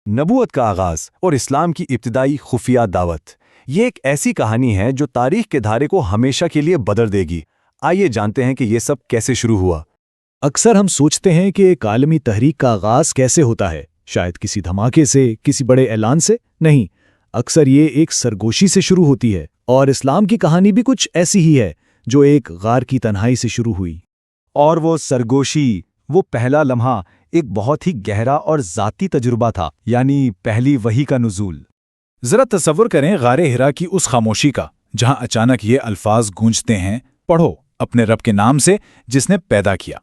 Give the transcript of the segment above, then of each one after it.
نبوت کا آغاز اور اسلام کی ابتدائی خفیہ دعوت، یہ ایک ایسی کہانی ہے جو تاریخ کے دھارے کو ہمیشہ کے لیے بدل دے گی۔ آئیے جانتے ہیں کہ یہ سب کیسے شروع ہوا۔ اکثر ہم سوچتے ہیں کہ ایک عالمی تحریک کا آغاز کیسے ہوتا ہے، شاید کسی دھماکے سے، کسی بڑے اعلان سے؟ نہیں، اکثر یہ ایک سرگوشی سے شروع ہوتی ہے، اور اسلام کی کہانی بھی کچھ ایسی ہی ہے جو ایک غار کی تنہائی سے شروع ہوئی۔ اور وہ سرگوشی، وہ پہلا لمحہ ایک بہت ہی گہرا اور ذاتی تجربہ تھا، یعنی پہلی وحی کا نزول۔ ذرا تصور کریں غار ہرا کی اس خاموشی کا، جہاں اچانک یہ الفاظ گونجتے ہیں، پڑھو اپنے رب کے نام سے جس نے پیدا کیا۔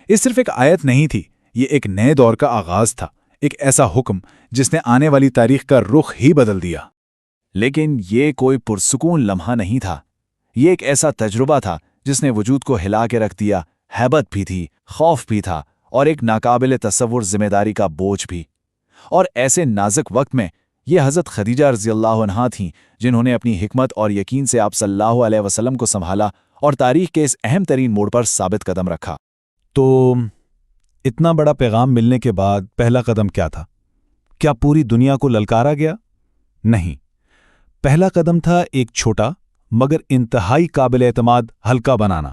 یہ صرف ایک آیت نہیں تھی، یہ ایک نئے دور کا آغاز تھا، ایک ایسا حکم جس نے آنے والی تاریخ کا رخ ہی بدل دیا۔ لیکن یہ کوئی پرسکون لمحہ نہیں تھا، یہ ایک ایسا تجربہ تھا جس نے وجود کو ہلا کے رکھ دیا۔ ہیبت بھی تھی، خوف بھی تھا، اور ایک ناقابل تصور ذمہ داری کا بوجھ بھی۔ اور ایسے نازک وقت میں یہ حضرت خدیجہ رضی اللہ عنہا تھیں جنہوں نے اپنی حکمت اور یقین سے آپ صلی اللہ علیہ وسلم کو سنبھالا اور تاریخ کے اس اہم ترین موڑ پر ثابت قدم رکھا۔ تو اتنا بڑا پیغام ملنے کے بعد پہلا قدم کیا تھا؟ کیا پوری دنیا کو للکارا گیا؟ نہیں، پہلا قدم تھا ایک چھوٹا مگر انتہائی قابل اعتماد حلقہ بنانا۔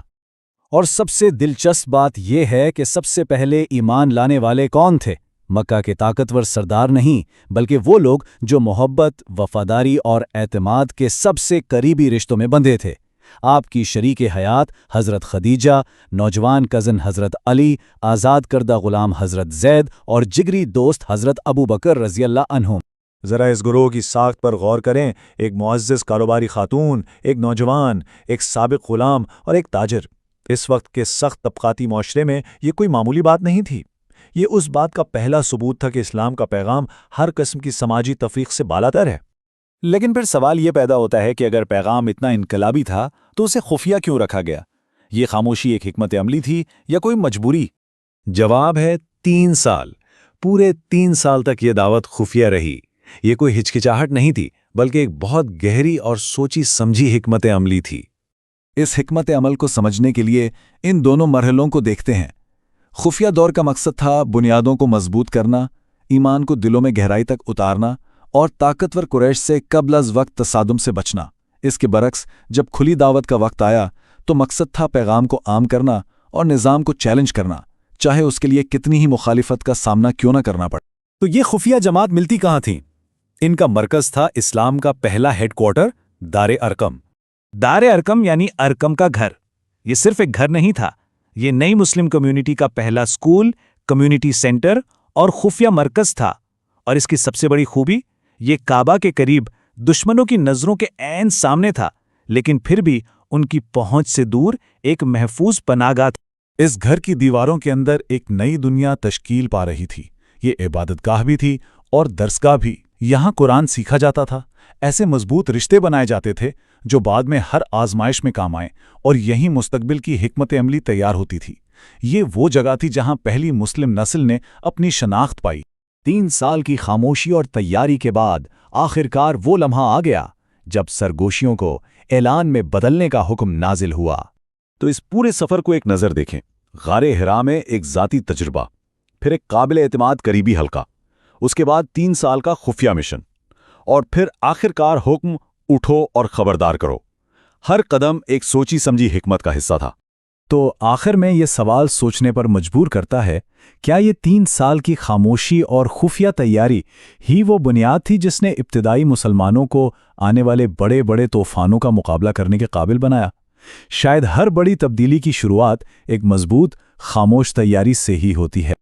اور سب سے دلچسپ بات یہ ہے کہ سب سے پہلے ایمان لانے والے کون تھے؟ مکہ کے طاقتور سردار نہیں، بلکہ وہ لوگ جو محبت، وفاداری اور اعتماد کے سب سے قریبی رشتوں میں بندھے تھے۔ آپ کی شریک حیات حضرت خدیجہ، نوجوان کزن حضرت علی، آزاد کردہ غلام حضرت زید اور جگری دوست حضرت ابو بکر رضی اللہ عنہم۔ ذرا اس گروہ کی ساخت پر غور کریں، ایک معزز کاروباری خاتون، ایک نوجوان، ایک سابق غلام اور ایک تاجر۔ اس وقت کے سخت طبقاتی معاشرے میں یہ کوئی معمولی بات نہیں تھی۔ یہ اس بات کا پہلا ثبوت تھا کہ اسلام کا پیغام ہر قسم کی سماجی تفریق سے بالاتر ہے۔ لیکن پھر سوال یہ پیدا ہوتا ہے کہ اگر پیغام اتنا انقلابی تھا تو اسے خفیہ کیوں رکھا گیا؟ یہ خاموشی ایک حکمت عملی تھی یا کوئی مجبوری؟ جواب ہے 3 سال۔ پورے 3 سال تک یہ دعوت خفیہ رہی۔ یہ کوئی ہچکچاہٹ نہیں تھی، بلکہ ایک بہت گہری اور سوچی سمجھی حکمت عملی تھی۔ اس حکمت عمل کو سمجھنے کے لیے ان دونوں مرحلوں کو دیکھتے ہیں۔ خفیہ دور کا مقصد تھا بنیادوں کو مضبوط کرنا، ایمان کو دلوں میں گہرائی تک اتارنا اور طاقتور قریش سے قبل از وقت تصادم سے بچنا۔ اس کے برعکس جب کھلی دعوت کا وقت آیا تو مقصد تھا پیغام کو عام کرنا اور نظام کو چیلنج کرنا، چاہے اس کے لیے کتنی ہی مخالفت کا سامنا کیوں نہ کرنا پڑے۔ تو یہ خفیہ جماعت ملتی کہاں تھی؟ ان کا مرکز تھا اسلام کا پہلا ہیڈ کوارٹر، دار ارقم۔ دار ارقم یعنی ارقم کا گھر۔ یہ صرف ایک گھر نہیں تھا، یہ نئی مسلم کمیونٹی کا پہلا سکول، کمیونٹی سینٹر اور خفیہ مرکز تھا۔ اور اس کی سب سے بڑی خوبی، یہ کعبہ کے قریب دشمنوں کی نظروں کے عین سامنے تھا، لیکن پھر بھی ان کی پہنچ سے دور ایک محفوظ پناہ گاہ تھا۔ اس گھر کی دیواروں کے اندر ایک نئی دنیا تشکیل پا رہی تھی۔ یہ عبادت گاہ بھی تھی اور درسگاہ بھی۔ یہاں قرآن سیکھا جاتا تھا، ایسے مضبوط رشتے بنائے جاتے تھے جو بعد میں ہر آزمائش میں کام آئیں، اور یہیں مستقبل کی حکمت عملی تیار ہوتی تھی۔ یہ وہ جگہ تھی جہاں پہلی مسلم نسل نے اپنی شناخت پائی۔ 3 سال کی خاموشی اور تیاری کے بعد آخرکار وہ لمحہ آ گیا جب سرگوشیوں کو اعلان میں بدلنے کا حکم نازل ہوا۔ تو اس پورے سفر کو ایک نظر دیکھیں۔ غار ہرا میں ایک ذاتی تجربہ، پھر ایک قابل اعتماد قریبی حلقہ، اس کے بعد 3 سال کا خفیہ مشن، اور پھر آخرکار حکم اٹھو اور خبردار کرو۔ ہر قدم ایک سوچی سمجھی حکمت کا حصہ تھا۔ تو آخر میں یہ سوال سوچنے پر مجبور کرتا ہے، کیا یہ 3 سال کی خاموشی اور خفیہ تیاری ہی وہ بنیاد تھی جس نے ابتدائی مسلمانوں کو آنے والے بڑے بڑے طوفانوں کا مقابلہ کرنے کے قابل بنایا؟ شاید ہر بڑی تبدیلی کی شروعات ایک مضبوط خاموش تیاری سے ہی ہوتی ہے۔